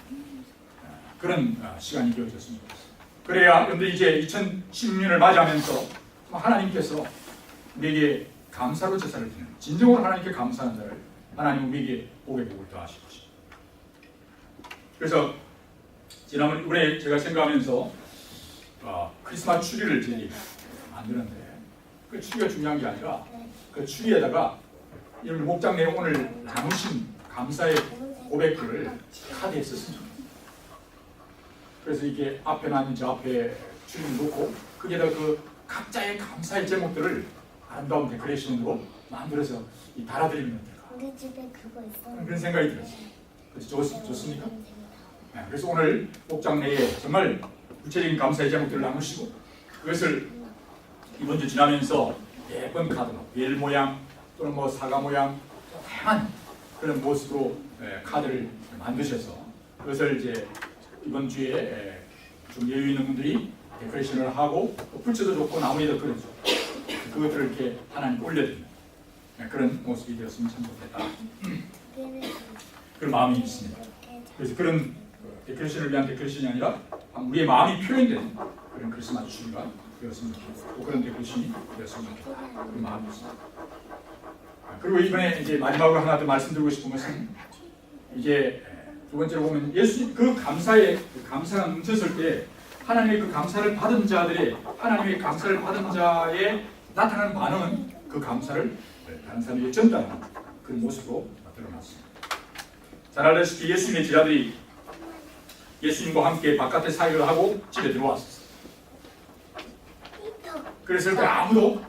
Speaker 1: 그런 시간이 되어졌으면 좋겠습니다. 그래야 여러분들이 이제 2016년을 맞이하면서 하나님께서 우리에게 감사로 제사를 드리는 진정으로 하나님께 감사하는 자를 하나님은 우리에게 복의 복을 더하실 것입니다. 그래서 지난번에 제가 생각하면서 크리스마스 추리를 저희 만드는데 그 추리가 중요한 게 아니라 그 추리에다가 여러분 목장 내에 오늘 나누신 감사의 고백들을 카드에 썼습니다. 그래서 이게 앞에 나는 저 앞에 추리를 놓고 거기에다 그 각자의 감사의 제목들을 아름다운 데코레이션으로 만들어서 달아드리면 어떨까?
Speaker 2: 우리 집에 그거 있어.
Speaker 1: 그런 생각이 들었어요. 그래서 좋습니까? 네, 그래서 오늘 목장 내에 정말 구체적인 감사의 제목들을 나누시고 그것을 이번 주 지나면서 예쁜 카드로 벨 모양 또는 뭐 사과 모양 다양한 그런 모습으로 카드를 만드셔서 그것을 이제 이번 주에 좀 여유 있는 분들이 데코레이션을 하고 불초도 좋고 나무에도 그려서 그것들을 이렇게 하나님 올려드리는 그런 모습이 되었으면 참 좋겠다. 그런 마음이 있습니다. 그래서 그런 데코레이션을 위한 데코레이션이 아니라 우리의 마음이 표현되는 그런 크리스마스 추리가 되었으면 좋겠다. 또 그런 데코레이션이 되었으면 좋겠다. 그런 마음이 있습니다. 그리고 이번에 이제 마지막으로 하나 더 말씀드리고 싶은 것은 이제 두 번째로 보면 예수님 그 감사가 넘쳤을 때 하나님의 그 감사를 받은 자들의 하나님의 감사를 받은 자의 나타나는 반응은 그 감사를 다른 사람에게 전달하는 그런 모습으로 드러났습니다. 잘 알다시피 예수님의 제자들이 예수님과 함께 바깥에 사역을 하고 집에 들어왔었어요. 그랬을 때 아무도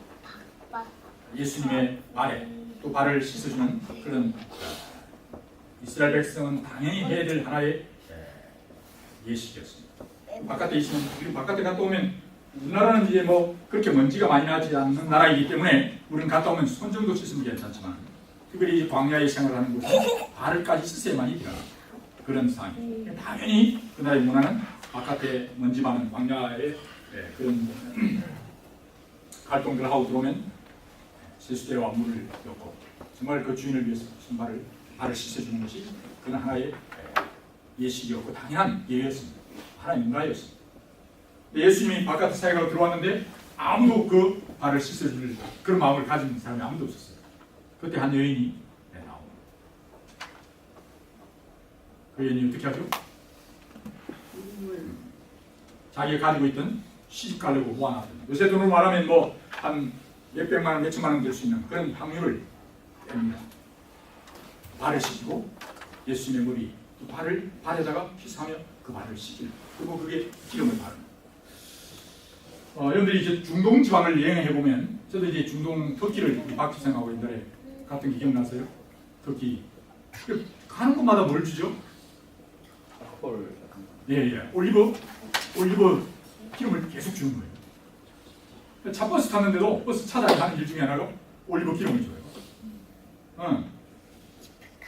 Speaker 1: 예수님의 발에 또 발을 씻어주는 그런 이스라엘 백성은 당연히 해야 될 하나의 예식이었습니다. 바깥에 있으면 그리고 바깥에 갔다 오면 우리나라는 이제 뭐 그렇게 먼지가 많이 나지 않는 나라이기 때문에 우리는 갔다 오면 손 정도 씻으면 괜찮지만 특별히 이제 광야의 생활을 하는 곳은 발을까지 씻어야만이 되는 그런 상황이에요. 당연히 그 나라의 문화는 바깥에 먼지 많은 광야의 그런 활동들을 하고 들어오면 세수대와 물을 넣고 정말 그 주인을 위해서 발을 씻어주는 것이 그런 하나의 예식이었고 당연한 예였습니다. 하나의 문화였습니다. 예수님이 바깥에 사역하러 들어왔는데 아무도 그 발을 씻어줄 그런 마음을 가진 사람이 아무도 없었어요. 그때 한 여인이 나옵니다. 그 여인이 어떻게 하죠? 자기가 가지고 있던 시집 가려고 모아놨던 요새 돈으로 말하면 뭐 한 몇백만 원, 몇천만 원 될 수 있는 그런 확률을 뺍니다. 발을 씻고 예수님의 머리 또 발에다가 피사하며 그 발을 씻기고 그리고 그게 기름을 바릅니다. 여러분들이 이제 중동 지방을 여행해 보면 저도 이제 중동 터키를 박지생하고 옛날에 갔던 게 기억나세요? 터키 가는 곳마다 뭘 주죠?
Speaker 2: 콜.
Speaker 1: 예. 올리브 기름을 계속 주는 거예요. 차 버스 탔는데도 버스 차장이 하는 일 중에 하나가 올리브 기름을 줘요.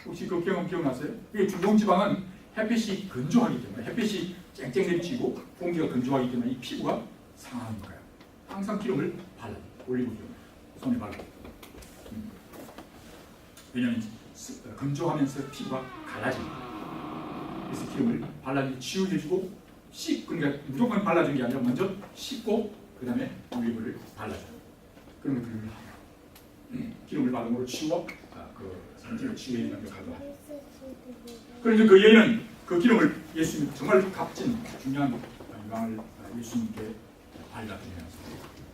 Speaker 1: 혹시 그 경험 기억나세요? 이게 중동지방은 햇빛이 건조하기 때문에 햇빛이 쨍쨍 내리치고 공기가 건조하기 때문에 이 피부가 상하는 거예요. 항상 기름을 발라요. 올리브 기름을 손에 바르고. 왜냐하면 건조하면서 피부가 갈라집니다. 그래서 기름을 발라주고 치유해주고 그러니까 무조건 발라주는 게 아니라 먼저 씻고 그 다음에 올리브를 발라줘요. 그런 것들을 하고 기름을 바르므로 치워 그 상처를 치유해주는 역할도 하고. 그래서 그 여인은 그 기름을 예수님 정말 값진 중요한 영광을 예수님께 발라드리면서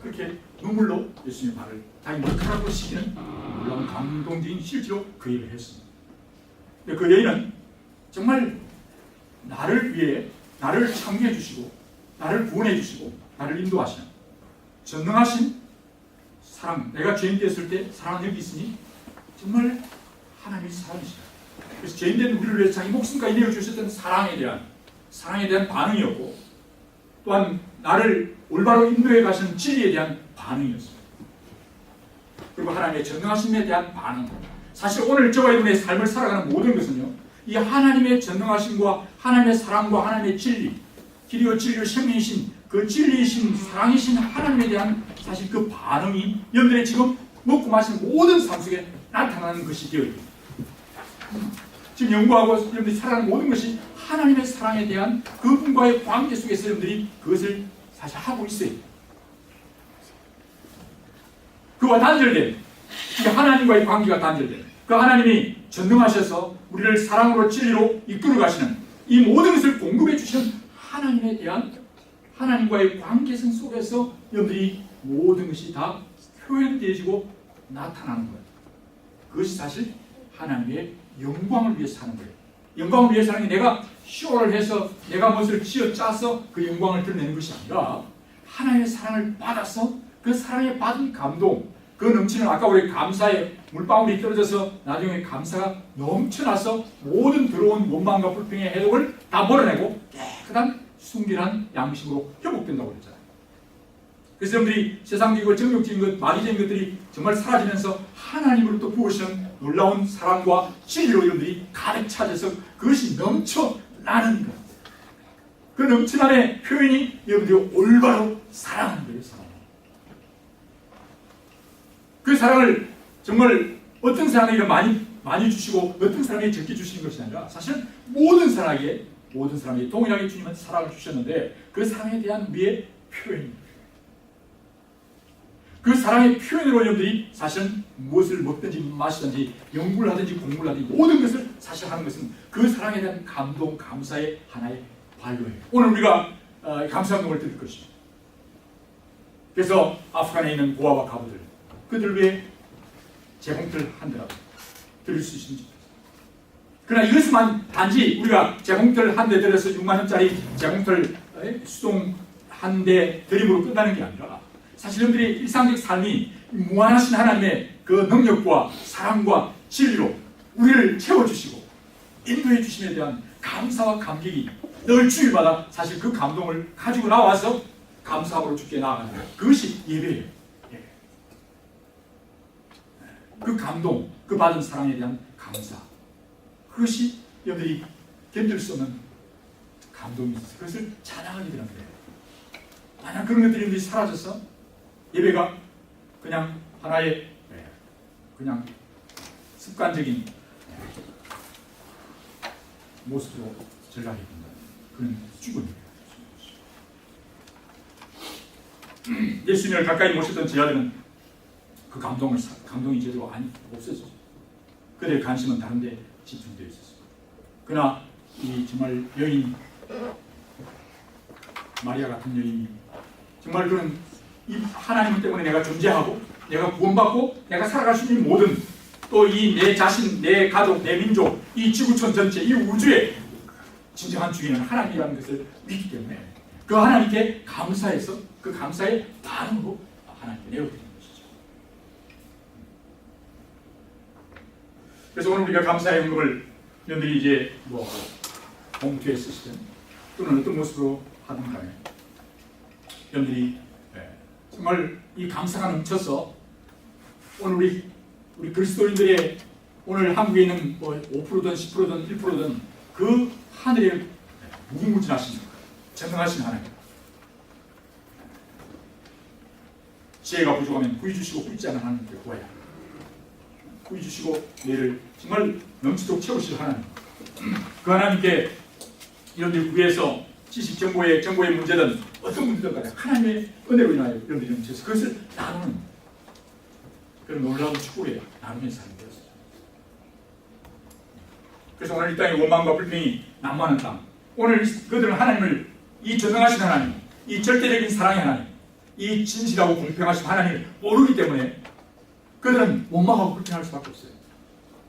Speaker 1: 그렇게 눈물로 예수님의 발을 자기 머리카락으로 씻기는 놀라운 감동적인 실제로 그 일을 했습니다. 그 여인은 정말 나를 위해 나를 창조해 주시고 나를 구원해 주시고 나를 인도하시는 전능하신 사랑, 내가 죄인 되었을 때 사랑은 여기 있으니 정말 하나님의 사랑이시다. 그래서 죄인된 우리를 위해서 자기 목숨까지 내어주셨던 사랑에 대한 반응이었고 또한 나를 올바로 인도해 가시는 진리에 대한 반응이었습니다. 그리고 하나님의 전능하심에 대한 반응. 사실 오늘 저와 여러분의 삶을 살아가는 모든 것은요, 이 하나님의 전능하심과 하나님의 사랑과 하나님의 진리, 길이요 진리요 생명이신 그 진리이신 사랑이신 하나님에 대한 사실 그 반응이 여러분들의 지금 먹고 마시는 모든 삶 속에 나타나는 것이 되어 있습니다. 지금 연구하고 여러분들이 살아가는 모든 것이 하나님의 사랑에 대한 그분과의 관계 속에서 여러분들이 그것을 사실 하고 있어요. 그와 단절된, 하나님과의 관계가 단절된, 그 하나님이 전능하셔서 우리를 사랑으로 진리로 이끌어 가시는 이 모든 것을 공급해 주시는 하나님에 대한 하나님과의 관계성 속에서 여러분들이 모든 것이 다 표현되어지고 나타나는 거예요. 그것이 사실 하나님의 영광을 위해서 하는 거예요. 영광을 위해서 하는 게 내가 쇼를 해서 내가 무엇을 쥐어 짜서 그 영광을 드러내는 것이 아니라 하나님의 사랑을 받아서 그 사랑에 받은 감동, 그 넘치는 아까 우리 감사의 물방울이 떨어져서 나중에 감사가 넘쳐나서 모든 들어온 원망과 불평의 해독을 다 몰아내고 깨끗한 순결한 양심으로 회복된다고 그랬잖아요. 그래서 여러분들이 세상적이고 정욕적인 것, 마귀적인 것들이 정말 사라지면서 하나님으로부터 부으시는 놀라운 사랑과 진리로 여러분들이 가득 차져서 그것이 넘쳐나는 것. 그 넘쳐남의 표현이 여러분들이 올바로 사랑하는 거예요. 그 사랑을 정말 어떤 사람에게 많이 주시고 어떤 사람에게 적게 주시는 것이 아니라 사실은 모든 사람에게 동일하게 주님은 사랑을 주셨는데 그 사랑에 대한 우리의 표현입니다. 그 사랑의 표현으로 여러분들이 사실은 무엇을 먹든지 마시든지 연구를 하든지 공부를 하든지 모든 것을 사실 하는 것은 그 사랑에 대한 감동, 감사의 하나의 발로예요. 오늘 우리가 감사운동을 드릴 것입니다. 그래서 아프간에 있는 고아와 가부들 그들 위해 재봉틀 한 대라도 드릴 수 있는지. 그러나 이것만 단지 우리가 재봉틀 한 대 들여서 6만 원짜리 재봉틀 수동 한 대 드림으로 끝나는 게 아니라 사실 여러분들의 일상적 삶이 무한하신 하나님의 그 능력과 사랑과 진리로 우리를 채워주시고 인도해 주심에 대한 감사와 감격이 늘 주일마다 사실 그 감동을 가지고 나와서 감사함으로 주께 나아가는 것. 그것이 예배예요. 그 감동, 그 받은 사랑에 대한 감사. 그것이 여러분들이 견딜 수 없는 감동이 있어서 그것을 찬양하게 되는 거예요. 만약 그런 것들이 여러분들이 사라져서 예배가 그냥 하나의 그냥 습관적인 모습으로 전락이 된다. 그런 죽음이에요. 예수님을 가까이 모셨던 제자들은 그 감동이 제대로 없었죠. 그들의 관심은 다른 데 집중되어 있었습니다. 그러나 이 정말 여인 마리아 같은 여인이 정말 그런 이 하나님 때문에 내가 존재하고 내가 구원받고 내가 살아갈 수 있는 모든 또 이 내 자신, 내 가족, 내 민족, 이 지구촌 전체, 이 우주의 진정한 주인은 하나님이라는 것을 믿기 때문에 그 하나님께 감사해서 그 감사의 반응으로 하나님께 내어드립니다. 그래서 오늘 우리가 감사의 헌금을 여러분들이 이제 뭐 봉투에 쓰시든 또는 어떤 모습으로 하든 간에 여러분들이 정말 이 감사가 넘쳐서 오늘 우리 그리스도인들의 오늘 한국에 있는 뭐 5%든 10%든 1%든 그 하늘에 무궁무진하신 전능하신 하나님, 지혜가 부족하면 부위 주시고 부있지 않은 하나님께 구하야 부위 주시고 내를 정말 넘치도록 채우실 하나님, 그 하나님께 여러분들 구해서 지식 정보의 문제든 어떤 문제든 간에 하나님의 은혜로 인하여 여러분들이 넘쳐서 그것을 나누는 그런 놀라운 축복에 나누면서 사는 되었어요. 그래서 오늘 이 땅에 원망과 불평이 난무하는 땅, 오늘 그들은 하나님을, 이 전능하신 하나님, 이 절대적인 사랑의 하나님, 이 진실하고 공평하신 하나님을 모르기 때문에 그들은 원망하고 불평할 수밖에 없어요.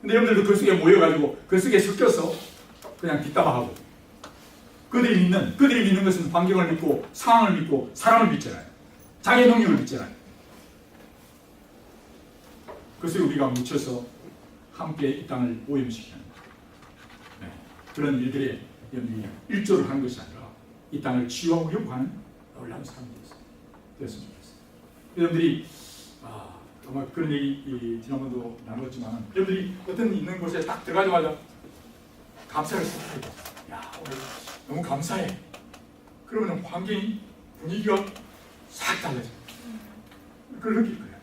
Speaker 1: 근데 여러분들도 그 속에 모여가지고 그 속에 섞여서 그냥 뒷담화하고 그들이 믿는 것은 환경을 믿고 상황을 믿고 사람을 믿잖아요. 자기의 능력을 믿잖아요. 그것을 우리가 묻혀서 함께 이 땅을 오염시키는 그런 일들에 여러분이 일조를 하는 것이 아니라 이 땅을 치유하고 회복하는 놀라운 사람들이 되었으면 좋겠어요. 여러분들이 아마 그런 얘기 지난번도 나눴지만 여러분들이 어떤 있는 곳에 딱 들어가자마자 감사를 생각해요. 야, 오늘 너무 감사해. 그러면 환경이, 분위기가 싹 달라져요. 그걸 느낄 거예요.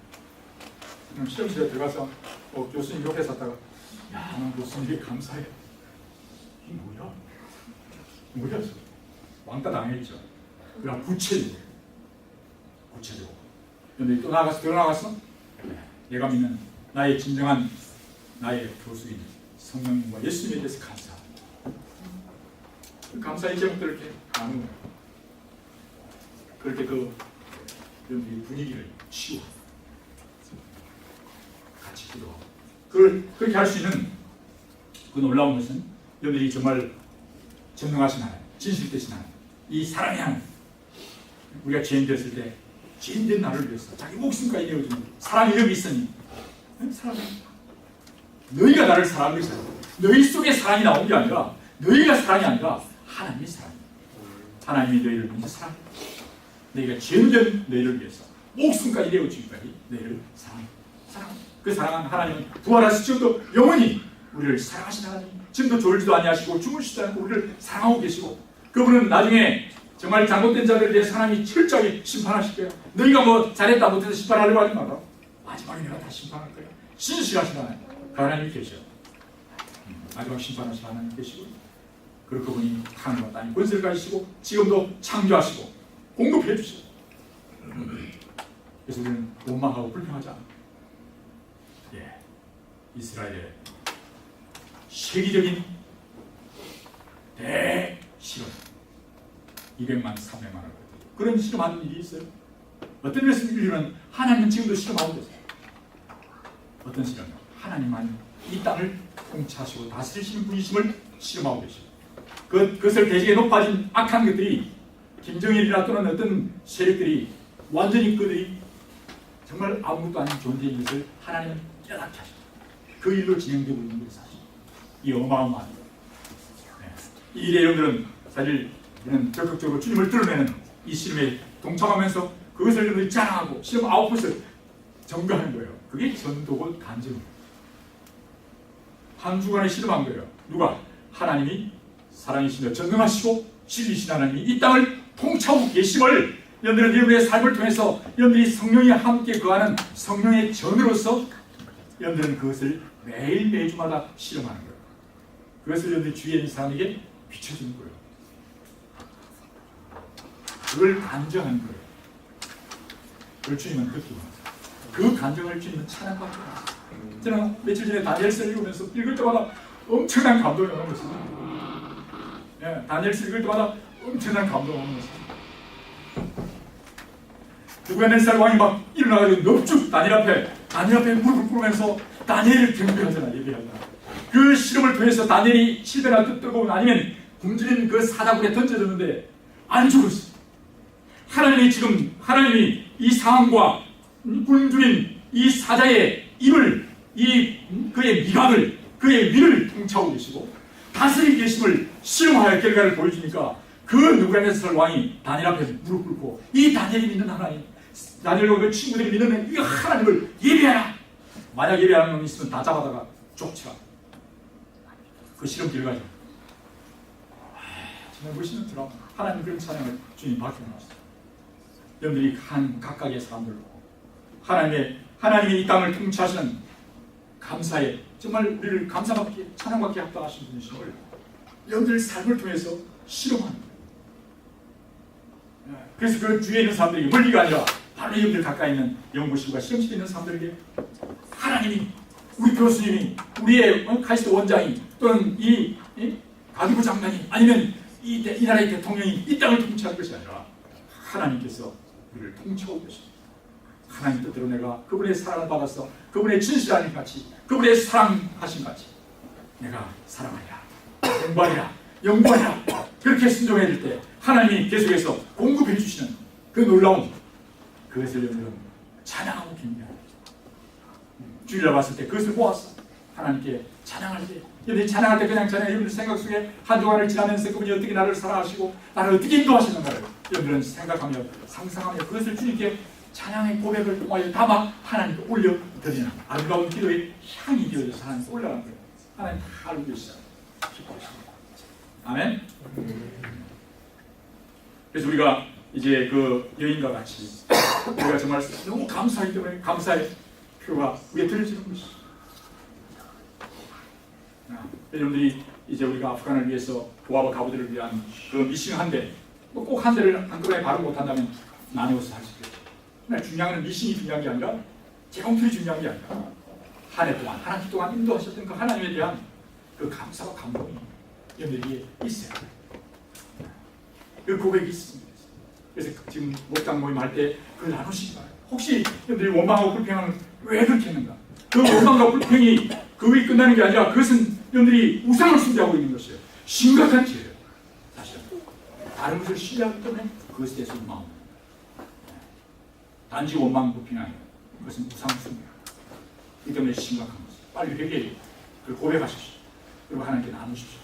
Speaker 1: 그럼 시험실에 들어가서 교수님 옆에 섰다가 야, 나 교수님께 감사해. 이게 뭐야? 뭐야? 왕따 당했죠. 그냥 구체적으로. 그런데 또 들어나가서 내가 믿는 나의 진정한 나의 교수인 성령님과 예수님에 대해서 감사합니다. 그 감사의 제목들을 이렇게 나누는 거예요. 그렇게 그 분위기를 치유하고 같이 기도하고 그렇게 할 수 있는 그 놀라운 것은 여러분들이 정말 전능하신 하나님, 진실되신 하나님, 이 사랑의 하나님, 우리가 죄인 됐을 때 죄인된 나를 위해서 자기 목숨까지 내어주는 사랑이 여기 있으니 너희가 나를 사랑한 것이 아니라 너희 속에 사랑이 나온 게 아니라 너희가 사랑이 아니라 하나님이 사랑이에요. 하나님이 너희를 위해서 사랑해. 너희가 죄인된 너희를 위해서 목숨까지 내어주기까지 너희를 사랑해. 그 사랑한 하나님은 부활하신 지금도 영원히 우리를 사랑하신 하나님, 지금도 졸지도 아니하시고 주무시지 않고 우리를 사랑하고 계시고 그분은 나중에 정말 잘못된 자들에 대해서 하나님이 철저하게 심판하실 거예요. 너희가 뭐 잘했다 못해서 심판하려고 하지 마라. 마지막에 내가 다 심판할 거야. 신실하신 하나님, 그 하나님이 계셔. 마지막 심판하신 하나님 계시고 그리고 그분이 하늘과 땅에 권세를 가지시고 지금도 창조하시고 공급해 주시고 그래서 우리는 원망하고 불평하지 않아. 이스라엘의 세계적인 대실험 200만, 300만을 그런 실험하는 일이 있어요. 어떤 일은 하나님은 지금도 실험하고 계세요. 어떤 실험이요? 하나님만 이 땅을 통치하시고 다스리시는 분이심을 실험하고 계시고 그것을 대지에 높아진 악한 것들이 김정일이나 또는 어떤 세력들이 완전히 그들이 정말 아무것도 아닌 존재인 것을 하나님은 깨닫게 하십니다. 그 일로 진행되고 있는 것이 사실 이 어마어마한 이 일에 여러분들은 사실 적극적으로 주님을 드러내는 이 실험에 동참하면서 그것을 여러분들이 자랑하고 실험 아웃풋을 전가하는 거예요. 그게 전도고 간증입니다. 한 주간에 실험한 거예요. 누가? 하나님이 사랑이시며 전능하시고 진리신 하나님이 이 땅을 통치하고 계심을 여러분들은 여러분의 삶을 통해서 여러분들이 성령이 함께 거하는 성령의 전으로서 여러분들은 그것을 매주마다 실험하는 거예요. 그것을 여러분들 주위에 있는 사람에게 비춰주는 거예요. 그걸 간증하는 거예요. 그걸 주님은 느끼고 그 간증을 주님은 찬양받고 저는 며칠 전에 다니엘서를 읽으면서 읽을 때마다 엄청난 감동이 오는 것입니다. 다니엘서 읽을 때마다 엄청난 감동이 오는 것입니다. 느부갓네살 왕이 막 일어나가지고 넙죽 다니엘 앞에 무릎을 꿇으면서 다니엘을 경배하잖아, 예배하잖아. 그 실험을 통해서 다니엘이 7배나 뜨거운 아니면 굶주린 그 사자굴에 던져졌는데 안 죽었어. 하나님이 이 상황과 굶주린 이 사자의 입을, 그의 미각을 그의 위를 통치하고 계시고 다스리고 계심을 실험하여 결과를 보여주니까 그 느부갓네살 왕이 다니엘 앞에 무릎 꿇고 이 다니엘이 믿는 하나님, 다니엘과 그 친구들이 믿는 이 하나님을 예배하라. 만약 예배하는 놈이 있으면 다 잡아다가 쫓으라. 그 실험 결과죠. 정말 멋있는 드라마. 하나님 그런 찬양을 주님 밝혀놓았어요. 여러분들이 한 각각의 사람들로 하나님이 이 땅을 통치하시는 감사에 정말 우리를 감사받게 찬양받게 합당하신 분이심을 여러분들 삶을 통해서 실험하는 거예요. 그래서 그 주위에 있는 사람들에게 멀리가 아니라 바로 여러분들 가까이 있는 연구실과 실험실에 있는 사람들에게 하나님이, 우리 교수님이, 우리의 카이스트 원장이, 또는 이 가기부 장관이, 아니면 이 나라의 대통령이 이 땅을 통치할 것이 아니라 하나님께서 우리를 통치하고 계십니다. 하나님 뜻대로 내가 그분의 사랑을 받아서 그분의 진실하신 같이, 그분의 사랑하신 같이 내가 사랑하리라, 공부하리라, 연구하리라, 그렇게 순종해야 될 때 하나님이 계속해서 공급해 주시는 그 놀라운 그것을 여러분 찬양하고 경배하는 주일날 봤을 때 그것을 모았어. 하나님께 찬양할 때, 여러분이 찬양할 때 그냥 찬양, 여러분들 생각 속에 한 주간을 지나면서 그분이 어떻게 나를 사랑하시고 나를 어떻게 인도하시는가를 여러분들은 생각하며 상상하며 그것을 주님께 찬양의 고백을 통하여 담아 하나님께 올려드리는 아름다운 기도의 향이 되어져서 하나님께 올라가는 거예요. 하나님 다 알고 계시잖아요. 기뻐하십니다. 아멘. 그래서 우리가 이제 그 여인과 같이 우리가 정말 너무 감사하기 때문에 감사의 표가 위에 들려지는 것이죠. 여러분들이 이제 우리가 아프간을 위해서 부하와 가부들을 위한 그 미싱 한 대, 꼭 한 대를 한꺼번에 발음 못한다면 나누어서 할 수 있겠죠. 그러나 중요한 건 미싱이 중요한 게 아니라 재검틀이 중요한 게 아니라 한 해 동안, 한 주 동안 인도하셨던 그 하나님에 대한 그 감사와 감동이 여러분들에게 있어요. 그 고백이 있습니다. 그래서 지금 목장 모임 할 때 그걸 나누시기 바라요. 혹시 여러분들이 원망하고 불평은 왜 그렇게 했는가? 그 원망과 불평이 그게 끝나는 게 아니라 그것은 여러분들이 우상을 숭배하고 있는 것이에요. 심각한 죄예요. 사실은 다른 것을 신뢰하기 때문에 그것에 대해서 원망합니다. 단지 원망 불평이 아니라 그것은 우상 숭배예요. 이 때문에 심각한 것이에요. 빨리 회개해요. 그걸 고백하십시오. 그리고 하나님께 나누십시오.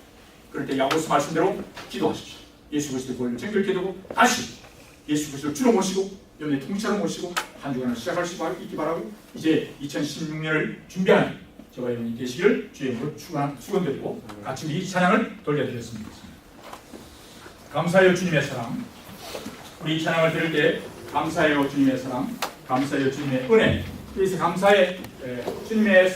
Speaker 1: 그럴 때 야고보서 말씀대로 기도하십시오. 예수 그리스도의 권리를 정결케 되고 다시 예수 그리스도를 주로 모시고 여러분의 통치자로 모시고 한 주간을 시작할 수 있기 바라고, 이제 2016년을 준비하는 저와 여러분이 되시기를 주의 이름으로 축원드리고 같이 이 찬양을 돌려드렸으면 좋겠습니다. 감사해요 주님의 사랑. 우리 이 찬양을 들을 때 감사해요 주님의 사랑, 감사해요 주님의 은혜, 그래서 감사해 주님의